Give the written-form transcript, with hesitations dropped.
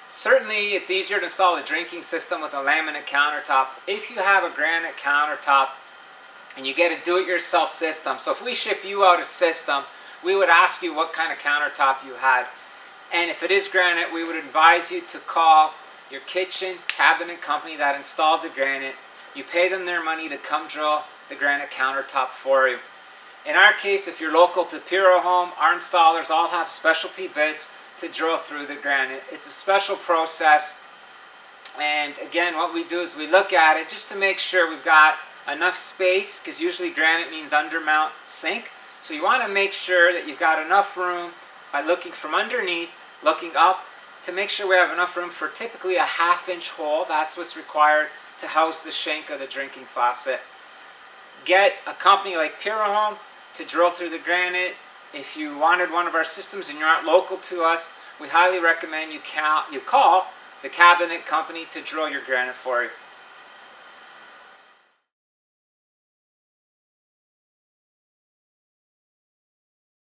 Certainly, it's easier to install a drinking system with a laminate countertop if you have a granite countertop and you get a do-it-yourself system. So if we ship you out a system, we would ask you what kind of countertop you had. And if it is granite, we would advise you to call your kitchen cabinet company that installed the granite. You pay them their money to come drill the granite countertop for you. In our case, if you're local to Purahome, our installers all have specialty bits to drill through the granite. It's a special process. And again, what we do is we look at it just to make sure we've got enough space, because usually granite means undermount sink. So you want to make sure that you've got enough room by looking from underneath, looking up, to make sure we have enough room for typically a 1/2-inch hole. That's what's required to house the shank of the drinking faucet. Get a company like Purahome to drill through the granite. If you wanted one of our systems and you're not local to us, we highly recommend you call the cabinet company to drill your granite for you.